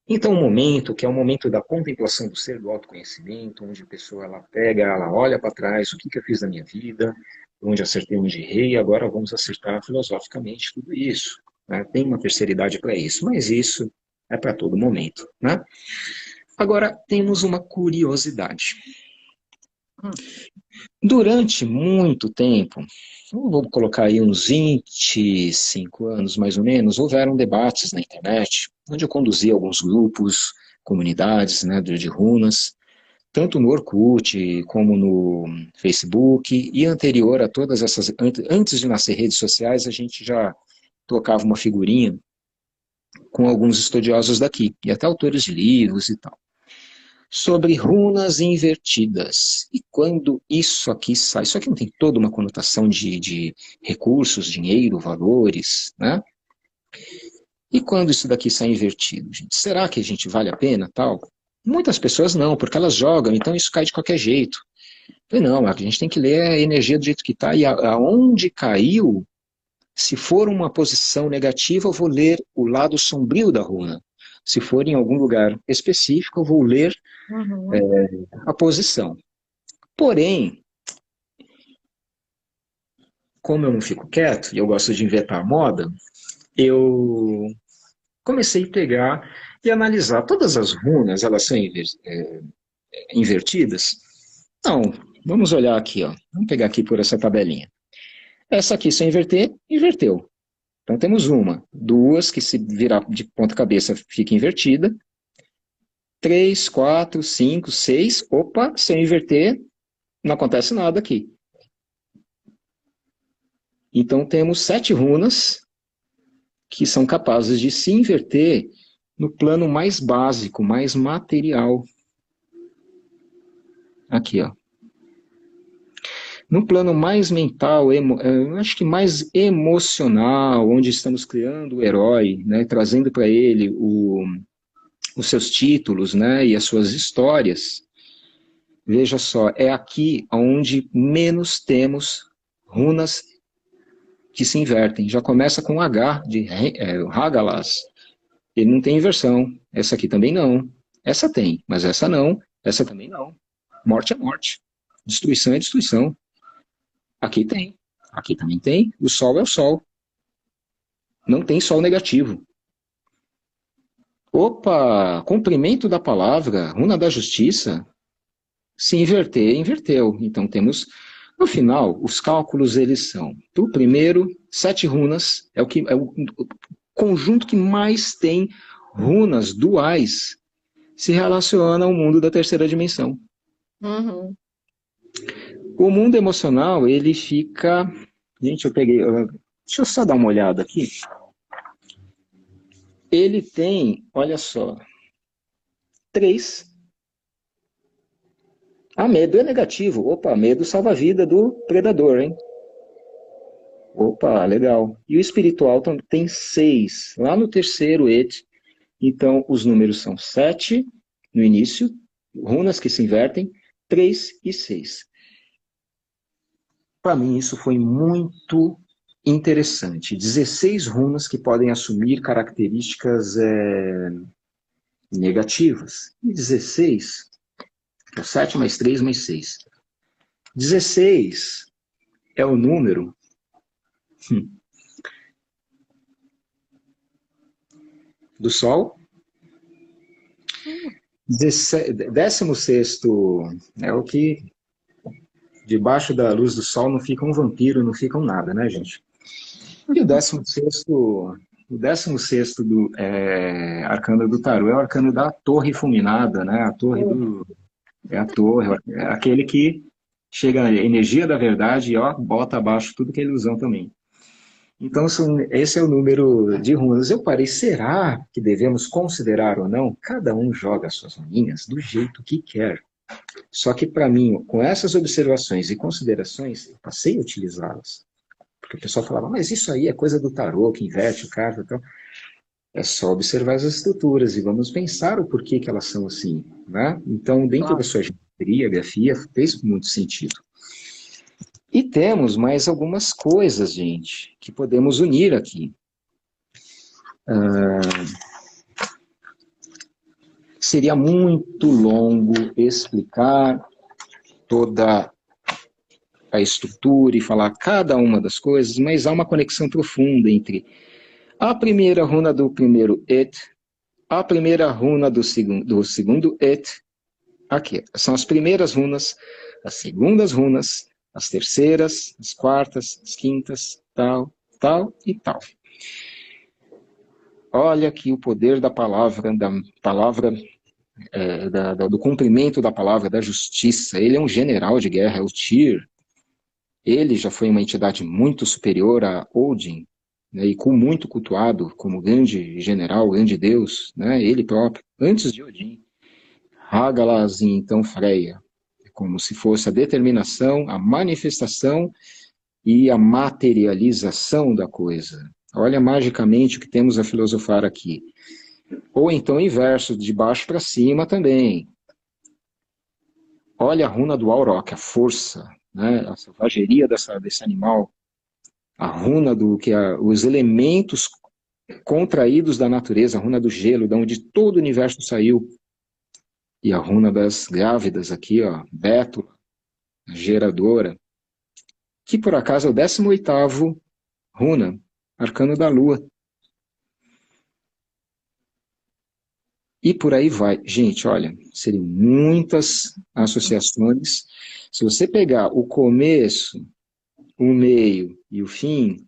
Então, o momento, que é o momento da contemplação do ser, do autoconhecimento, onde a pessoa ela pega, ela olha para trás, o que eu fiz na minha vida, onde acertei, onde errei, agora vamos acertar filosoficamente tudo isso. Né? Tem uma terceira idade para isso, mas isso é para todo momento. Né? Agora, temos uma curiosidade. Durante muito tempo, vou colocar aí uns 25 anos mais ou menos, houveram debates na internet, onde eu conduzi alguns grupos, comunidades, né, de runas, tanto no Orkut, como no Facebook, e anterior a todas essas, antes de nascer redes sociais, a gente já trocava uma figurinha com alguns estudiosos daqui, e até autores de livros e tal, sobre runas invertidas. E quando isso aqui sai, isso aqui não tem toda uma conotação de recursos, dinheiro, valores, né? E quando isso daqui sai invertido, gente, será que a gente vale a pena, tal? Muitas pessoas não, porque elas jogam, então isso cai de qualquer jeito. Não, a gente tem que ler a energia do jeito que está, e aonde caiu, se for uma posição negativa, eu vou ler o lado sombrio da runa. Se for em algum lugar específico, eu vou ler a posição. Porém, como eu não fico quieto, e eu gosto de inventar moda, eu comecei a pegar e analisar. Todas as runas, elas são invertidas? Não, vamos olhar aqui, ó. Vamos pegar aqui por essa tabelinha. Essa aqui, se eu inverter, inverteu. Então temos uma, duas, que se virar de ponta cabeça fica invertida. 3, 4, 5, 6. Opa, se eu inverter, não acontece nada aqui. Então temos 7 runas que são capazes de se inverter no plano mais básico, mais material. Aqui, ó. No plano mais mental, acho que mais emocional, onde estamos criando o herói, né, trazendo para ele os seus títulos, né, e as suas histórias. Veja só, é aqui onde menos temos runas que se invertem. Já começa com H, de Hagalas. Ele não tem inversão. Essa aqui também não. Essa tem, mas essa não. Essa também não. Morte é morte. Destruição é destruição. Aqui tem. Aqui também tem. O Sol é o Sol. Não tem Sol negativo. Opa! Cumprimento da palavra. Runa da justiça. Se inverter, inverteu. Então temos... No final, os cálculos eles são, do primeiro, 7 runas, é o conjunto que mais tem runas duais se relaciona ao mundo da terceira dimensão. Uhum. O mundo emocional, ele fica... Gente, deixa eu só dar uma olhada aqui. Ele tem, olha só, 3. Medo é negativo. Opa, medo salva a vida do predador, hein? Opa, legal. E o espiritual tem 6, lá no terceiro et. Então, os números são 7 no início, runas que se invertem, 3 e 6. Para mim, isso foi muito interessante. 16 runas que podem assumir características negativas. E 16... 7 mais 3 mais 6. 16 é o número do Sol. 16º é o que debaixo da luz do Sol não fica um vampiro, não fica um nada, né, gente? E o 16º arcano do tarô é o arcano da torre fulminada, né? A torre é a torre, é aquele que chega a energia da verdade e ó, bota abaixo tudo que é ilusão também. Então, esse é o número de runas. Eu parei, será que devemos considerar ou não? Cada um joga as suas runinhas do jeito que quer. Só que, para mim, com essas observações e considerações, eu passei a utilizá-las. Porque o pessoal falava, mas isso aí é coisa do tarô, que inverte o carta. Então, é só observar as estruturas e vamos pensar o porquê que elas são assim. Né? Então, dentro da sua geometria, grafia, fez muito sentido. E temos mais algumas coisas, gente, que podemos unir aqui. Seria muito longo explicar toda a estrutura e falar cada uma das coisas, mas há uma conexão profunda entre a primeira runa do primeiro Et, a primeira runa do segundo Et, aqui, são as primeiras runas, as segundas runas, as terceiras, as quartas, as quintas, tal, tal e tal. Olha aqui o poder da palavra, do cumprimento da palavra, da justiça. Ele é um general de guerra, é o Tyr. Ele já foi uma entidade muito superior a Odin, né, e muito cultuado como grande general, grande deus, né, ele próprio, antes de Odin. Hagalaz e então Freya, como se fosse a determinação, a manifestação e a materialização da coisa. Olha magicamente o que temos a filosofar aqui. Ou então o inverso, de baixo para cima também. Olha a runa do Auroch, a força, né, a selvageria desse animal. A runa os elementos contraídos da natureza, a runa do gelo, de onde todo o universo saiu. E a runa das grávidas aqui, ó, Bétula, geradora, que por acaso é o 18º runa, arcano da lua. E por aí vai. Gente, olha, seriam muitas associações. Se você pegar o começo, o meio e o fim,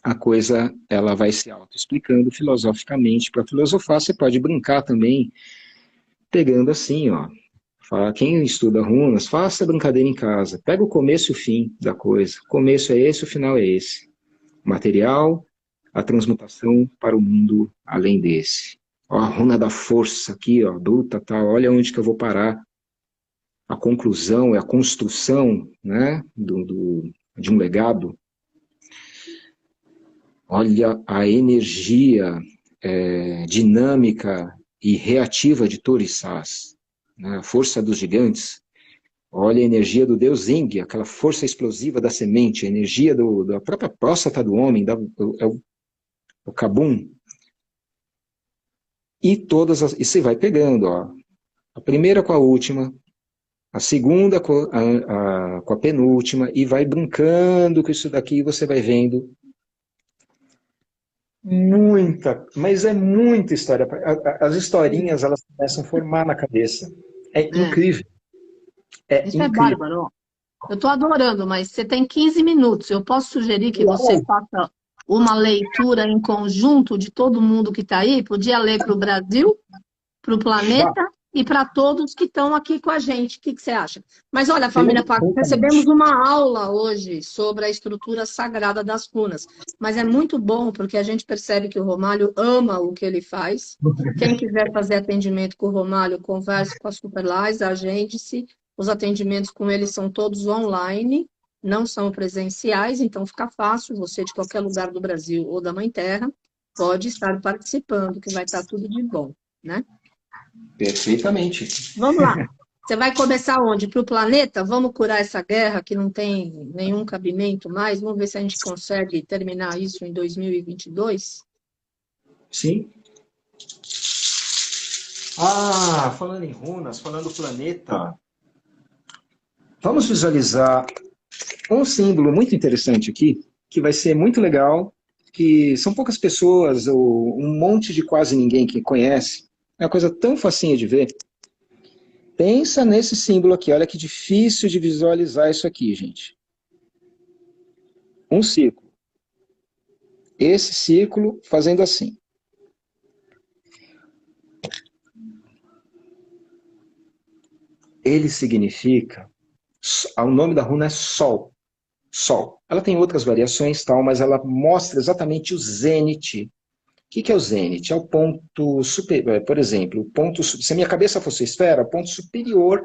a coisa ela vai se auto-explicando filosoficamente. Para filosofar, você pode brincar também, pegando assim, ó. Quem estuda runas, faça a brincadeira em casa. Pega o começo e o fim da coisa. O começo é esse, o final é esse. O material, a transmutação para o mundo além desse. Ó, a runa da força aqui, ó, bruta, tal. Olha onde que eu vou parar. A conclusão é a construção, né, de um legado. Olha a energia dinâmica e reativa de Torissás, né, a força dos gigantes. Olha a energia do deus Ing, aquela força explosiva da semente, a energia da própria próstata do homem, o Kabum. E você vai pegando, ó, a primeira com a última, a segunda com a penúltima, e vai brincando com isso daqui, e você vai vendo mas é muita história. As historinhas, elas começam a formar na cabeça. É incrível. Isso é bárbaro. Eu estou adorando, mas você tem 15 minutos. Eu posso sugerir que você faça uma leitura em conjunto de todo mundo que está aí? Podia ler para o Brasil, para o planeta e para todos que estão aqui com a gente. O que você acha? Mas olha, família Pax, recebemos uma aula hoje sobre a estrutura sagrada das runas. Mas é muito bom porque a gente percebe que o Romálio ama o que ele faz. Quem quiser fazer atendimento com o Romálio, converse com a Superlais, agende-se. Os atendimentos com ele são todos online, não são presenciais, então fica fácil, você de qualquer lugar do Brasil ou da Mãe Terra pode estar participando, que vai estar tudo de bom, né? Perfeitamente. Vamos lá. Você vai começar onde? Para o planeta? Vamos curar essa guerra que não tem nenhum cabimento mais? Vamos ver se a gente consegue terminar isso em 2022? Sim. Falando em runas, falando do planeta, vamos visualizar um símbolo muito interessante aqui, que vai ser muito legal que são poucas pessoas, ou um monte de quase ninguém que conhece. É uma coisa tão facinha de ver. Pensa nesse símbolo aqui, olha que difícil de visualizar isso aqui, gente. Um círculo. Esse círculo fazendo assim. Ele significa, o nome da runa é Sol. Sol. Ela tem outras variações, tal, mas ela mostra exatamente o zênite. O que é o zênite? É o ponto superior, por exemplo, o ponto, se a minha cabeça fosse esfera, o ponto superior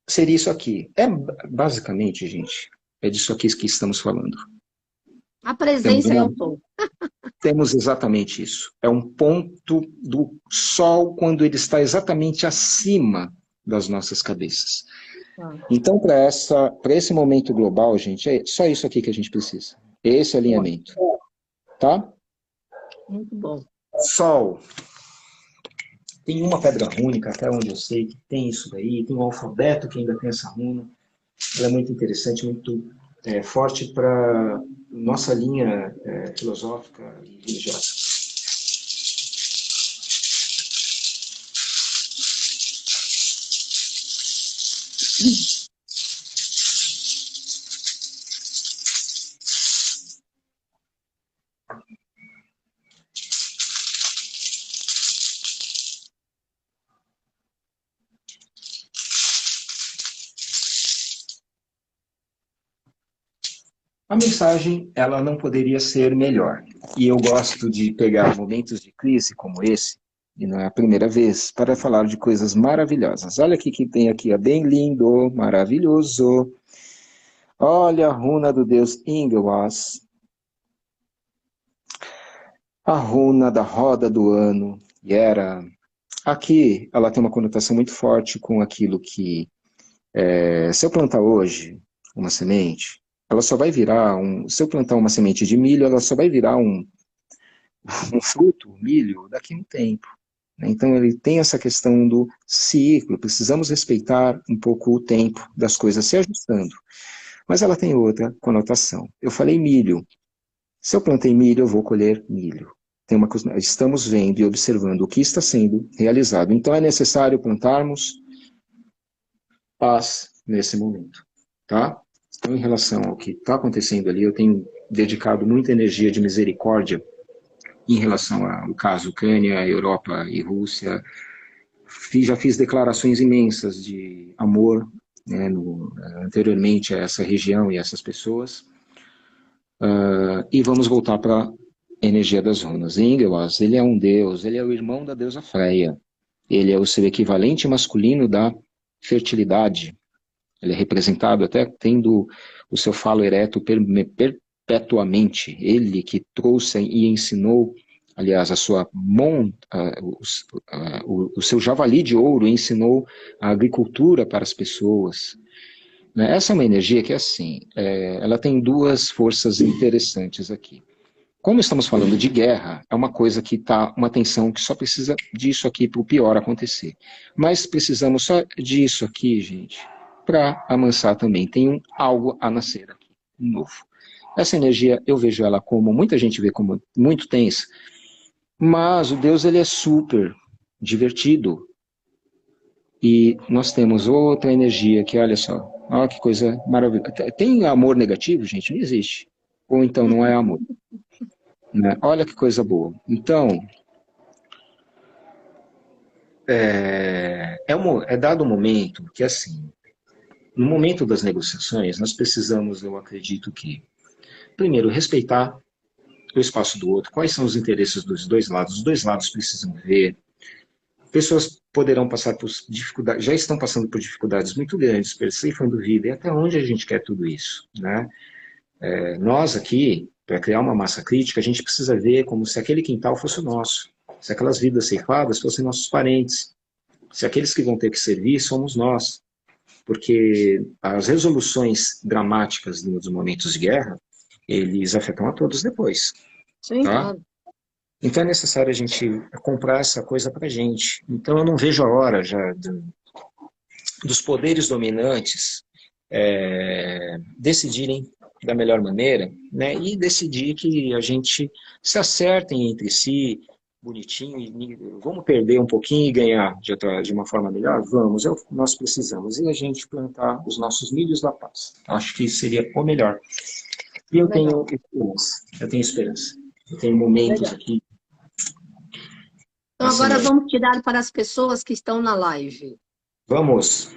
seria isso aqui. É basicamente, gente, é disso aqui que estamos falando. A presença é o tom. Temos exatamente isso. É um ponto do Sol quando ele está exatamente acima das nossas cabeças. Então, para esse momento global, gente, é só isso aqui que a gente precisa. Esse alinhamento. Tá? Muito bom. Sol. Tem uma pedra rúnica, até onde eu sei, que tem isso daí. Tem um alfabeto que ainda tem essa runa. Ela é muito interessante, muito forte para nossa linha filosófica e religiosa. A mensagem, ela não poderia ser melhor. E eu gosto de pegar momentos de crise como esse, e não é a primeira vez, para falar de coisas maravilhosas. Olha aqui que tem aqui, é bem lindo, maravilhoso. Olha a runa do deus Ingewas. A runa da roda do ano, Yera. Aqui, ela tem uma conotação muito forte com aquilo que, se eu plantar hoje uma semente, ela só vai virar se eu plantar uma semente de milho, ela só vai virar um fruto, milho, daqui a um tempo. Então ele tem essa questão do ciclo, precisamos respeitar um pouco o tempo das coisas se ajustando. Mas ela tem outra conotação. Eu falei milho. Se eu plantei milho, eu vou colher milho. Estamos vendo e observando o que está sendo realizado. Então é necessário plantarmos paz nesse momento. Tá? Então, em relação ao que está acontecendo ali, eu tenho dedicado muita energia de misericórdia em relação ao caso Ucrânia, Europa e Rússia. Já fiz declarações imensas de amor, né, anteriormente a essa região e a essas pessoas. E vamos voltar para a energia das runas. Ingewas, ele é um deus, ele é o irmão da deusa Freia. Ele é o seu equivalente masculino da fertilidade. Ele é representado até tendo o seu falo ereto perpetuamente. Ele que trouxe e ensinou, aliás, o seu javali de ouro ensinou a agricultura para as pessoas. Essa é uma energia que, assim, ela tem duas forças interessantes aqui. Como estamos falando de guerra, é uma coisa que está, uma tensão que só precisa disso aqui para o pior acontecer. Mas precisamos só disso aqui, gente, para amansar também. Tem algo a nascer aqui, novo. Essa energia, eu vejo ela como, muita gente vê como muito tensa, mas o Deus, ele é super divertido. E nós temos outra energia que, olha só, olha que coisa maravilhosa. Tem amor negativo, gente? Não existe. Ou então não é amor. Né? Olha que coisa boa. Então, é dado um momento que, assim, no momento das negociações, nós precisamos, eu acredito que, primeiro, respeitar o espaço do outro, quais são os interesses dos dois lados. Os dois lados precisam ver. Pessoas poderão passar por dificuldades, já estão passando por dificuldades muito grandes, ceifando vida, e até onde a gente quer tudo isso, né? Nós aqui, para criar uma massa crítica, a gente precisa ver como se aquele quintal fosse o nosso, se aquelas vidas ceifadas fossem nossos parentes, se aqueles que vão ter que servir somos nós, porque as resoluções dramáticas nos momentos de guerra, eles afetam a todos depois. Sim, tá? claro. Então é necessário a gente comprar essa coisa pra gente. Então eu não vejo a hora já dos poderes dominantes decidirem da melhor maneira, né? E decidir que a gente se acertem entre si, bonitinho, e vamos perder um pouquinho e ganhar de uma forma melhor? Vamos, é o que nós precisamos. E a gente plantar os nossos milhos da paz. Acho que seria o melhor. E eu tenho Legal, esperança. Eu tenho esperança. Eu tenho momentos legal. aqui, Então essa agora energia. vamos tirar para as pessoas que estão na live. Vamos.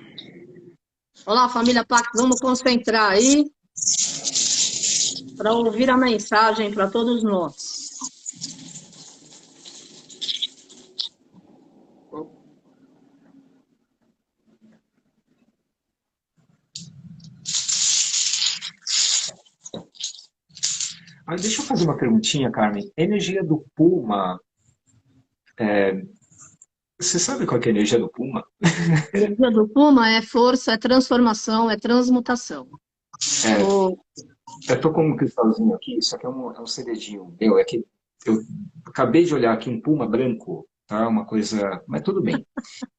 Olá, família Pax, vamos concentrar aí para ouvir a mensagem para todos nós. Ah, deixa eu fazer uma perguntinha, Carmen. Energia do Puma. Você sabe qual que é a energia do Puma? A energia do Puma é força, é transformação, é transmutação. É, O- eu tô com um cristalzinho aqui, isso aqui é um segredinho meu. É que eu acabei de olhar aqui um Puma branco, tá? Uma coisa. Mas tudo bem.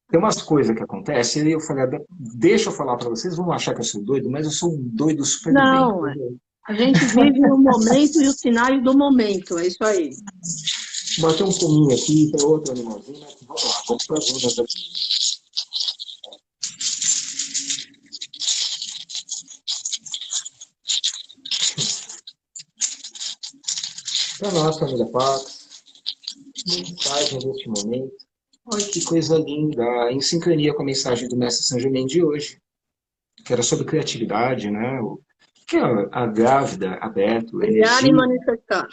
Tem umas coisas que acontecem, e eu falei, "Ah, deixa eu falar para vocês, vão achar que eu sou doido, mas eu sou um doido super do bem. Não, a gente vive o momento e os sinais do momento, é isso aí. Bateu um pominho aqui, tem outro animalzinho, mas vamos lá, vamos para as ondas aqui. Para nós, família Pax, mensagem deste momento. Olha que coisa linda, em sincronia com a mensagem do Mestre Saint Germain de hoje, que era sobre criatividade, né? O que é a grávida aberta, a Criar e energia, manifestar.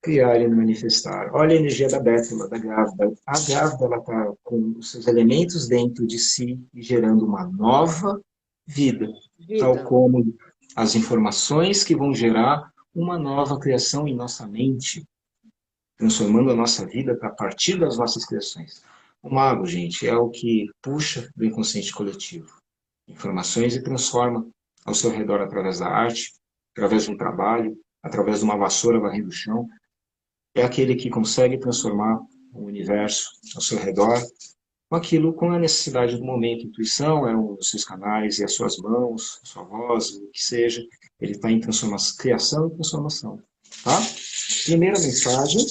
criar e manifestar. Olha a energia da bétula, da grávida. A grávida, ela está com os seus elementos dentro de si e gerando uma nova vida, tal Vida. como as informações que vão gerar uma nova criação em nossa mente, transformando a nossa vida a partir das nossas criações. O mago, gente, é o que puxa do inconsciente coletivo informações e transforma ao seu redor através da arte, através de um trabalho, através de uma vassoura varrendo o chão. É aquele que consegue transformar o universo ao seu redor com aquilo, com a necessidade do momento. Intuição é um dos seus canais e as suas mãos, a sua voz, o que seja. Ele está em transformação, criação e transformação. Tá? Primeira mensagem.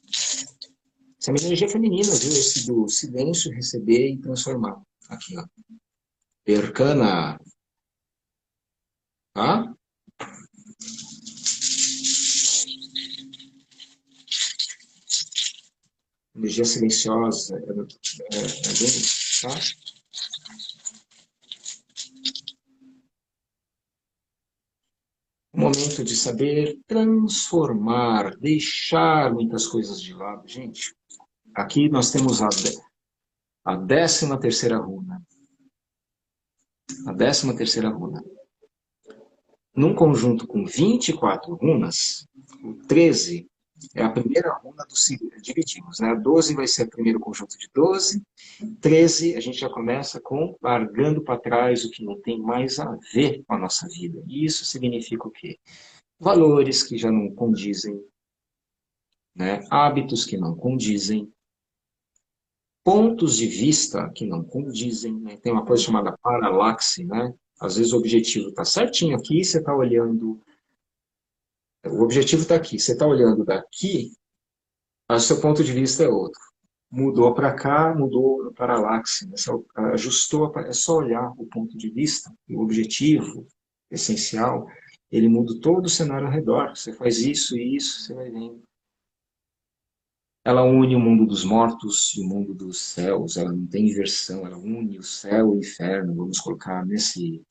Essa é uma energia feminina, viu? Esse do silêncio, receber e transformar. Aqui, ó. Percana. Tá? Energia silenciosa. Bem, tá? Um momento de saber transformar, deixar muitas coisas de lado. Gente, aqui nós temos a 13ª runa. A 13ª runa. Num conjunto com 24 runas, o 13 é a primeira runa do signo. Dividimos, né? 12 vai ser o primeiro conjunto de 12. 13, a gente já começa com largando para trás o que não tem mais a ver com a nossa vida. E isso significa o quê? Valores que já não condizem, né? Hábitos que não condizem, pontos de vista que não condizem, né? Tem uma coisa chamada paralaxe, né? Às vezes o objetivo está certinho aqui, você está olhando. O objetivo está aqui, você está olhando daqui, o seu ponto de vista é outro. Mudou para cá, mudou no paralaxe, né? Ajustou, é só olhar o ponto de vista, o objetivo essencial, ele muda todo o cenário ao redor. Você faz isso e isso, você vai vendo. Ela une o mundo dos mortos e o mundo dos céus, ela não tem inversão, ela une o céu e o inferno, vamos colocar nesse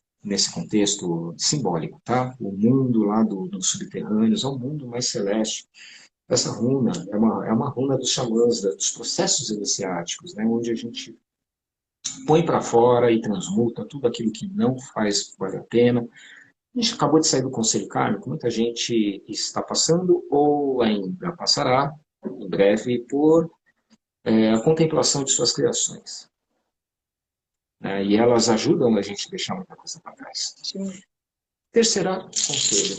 contexto simbólico, tá? O mundo lá dos subterrâneos ao mundo mais celeste. Essa runa é uma runa dos xamãs, dos processos iniciáticos, né? Onde a gente põe para fora e transmuta tudo aquilo que não faz vale a pena. A gente acabou de sair do conselho kármico, muita gente está passando ou ainda passará em breve por a contemplação de suas criações. Né? E elas ajudam a gente a deixar muita coisa para trás. Sim. Terceira conselho.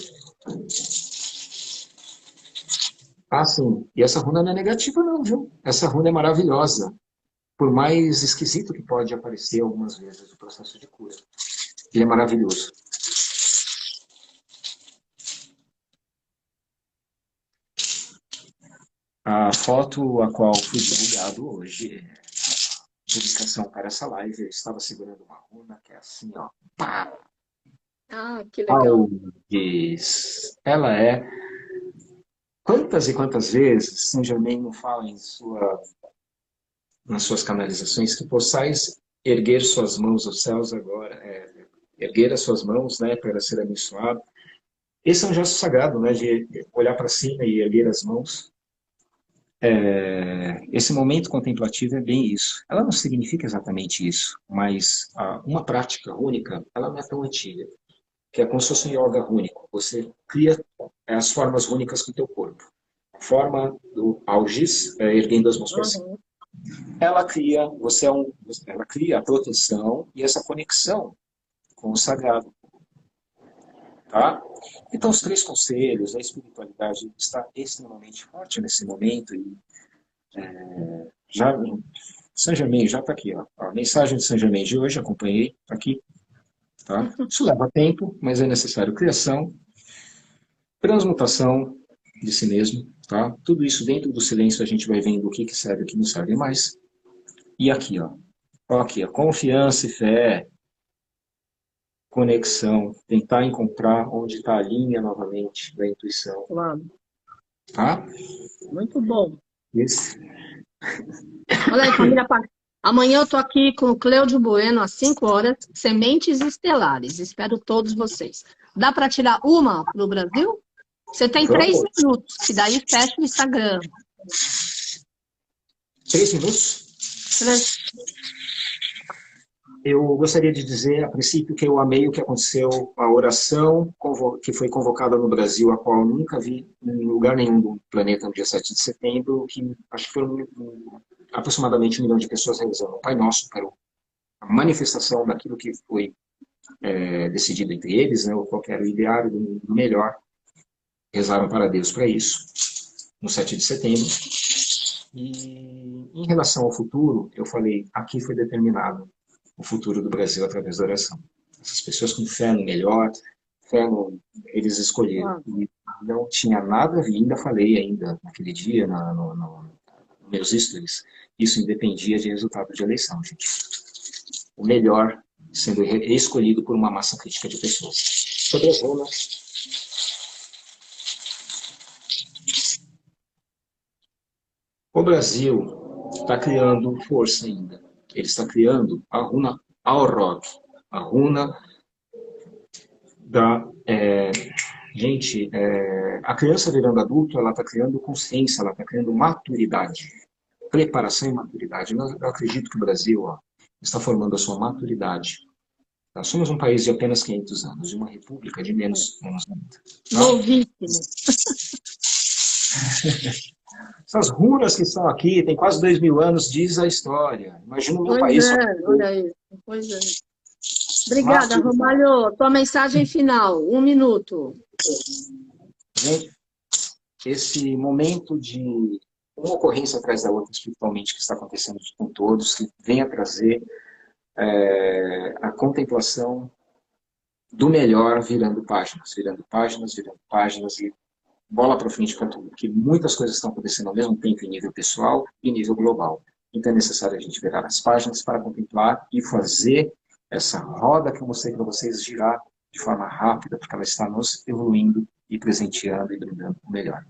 Ah, sim. E essa runa não é negativa não, viu? Essa runa é maravilhosa. Por mais esquisito que pode aparecer algumas vezes o processo de cura. Ele é maravilhoso. A foto a qual fui divulgado hoje é a publicação para essa live. Eu estava segurando uma runa que é assim, ó. Pá! Ah, que legal. Alves. Ela é. Quantas e quantas vezes Saint Germain não fala nas suas canalizações que possais erguer suas mãos aos céus agora, erguer as suas mãos, né, para ser abençoado. Esse é um gesto sagrado, né, de olhar para cima e erguer as mãos. Esse momento contemplativo é bem isso. Ela não significa exatamente isso, mas uma prática única, ela não é tão antiga, que é como se fosse um yoga único. Você cria as formas únicas com o teu corpo. A forma do algis, erguendo as mãos para cima. Ela cria, ela cria a proteção e essa conexão com o sagrado. Tá? Então, os 3 conselhos, a espiritualidade está extremamente forte nesse momento e Saint Germain já está aqui, ó. A mensagem de Saint Germain de hoje, acompanhei, está aqui. Tá? Isso leva tempo, mas é necessário criação, transmutação de si mesmo. Tá? Tudo isso dentro do silêncio a gente vai vendo o que serve e o que não serve mais. E aqui, ó. Aqui, ó, confiança e fé, conexão, tentar encontrar onde está a linha novamente da intuição. Claro. Tá? Muito bom. Esse. Olha aí, família Pax. Amanhã eu tô aqui com o Cleudio Bueno, às 5 horas, Sementes Estelares. Espero todos vocês. Dá para tirar uma pro Brasil? Você tem 3 minutos, que daí fecha o Instagram. 3 minutos? 3. Eu gostaria de dizer, a princípio, que eu amei o que aconteceu, a oração que foi convocada no Brasil, a qual eu nunca vi em lugar nenhum do planeta no dia 7 de setembro, que acho que foram aproximadamente 1 milhão de pessoas rezando o Pai Nosso, para a manifestação daquilo que foi decidido entre eles, né, qual era o ideário do melhor. Rezaram para Deus para isso, no 7 de setembro. E em relação ao futuro, eu falei, aqui foi determinado o futuro do Brasil através da oração. Essas pessoas com fé no melhor, eles escolheram. E não tinha nada a ver, ainda falei naquele dia, nos meus stories, isso independia de resultado de eleição, gente. O melhor sendo escolhido por uma massa crítica de pessoas. Sobre as runas, o Brasil está criando força ainda. Ele está criando a runa Aurog, a runa da... a criança virando adulto, ela está criando consciência, ela está criando maturidade, preparação e maturidade. Eu acredito que o Brasil está formando a sua maturidade. Nós somos um país de apenas 500 anos, e uma república de menos ainda. Novíssimo. Essas runas que estão aqui, tem quase 2000 anos, diz a história. Imagina o meu país. Olha isso. Pois é. Obrigada, Romário. Tua mensagem final, 1 minuto. Gente, esse momento de uma ocorrência atrás da outra, espiritualmente, que está acontecendo com todos, que vem a trazer a contemplação do melhor virando páginas, e bola para frente para tudo, porque muitas coisas estão acontecendo ao mesmo tempo em nível pessoal e nível global. Então é necessário a gente virar as páginas para contemplar e fazer essa roda que eu mostrei para vocês girar de forma rápida, porque ela está nos evoluindo e presenteando e brindando o melhor.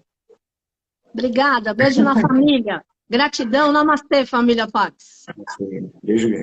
Obrigada, beijo na família. Gratidão, namastê, família Pax. Beijo grande.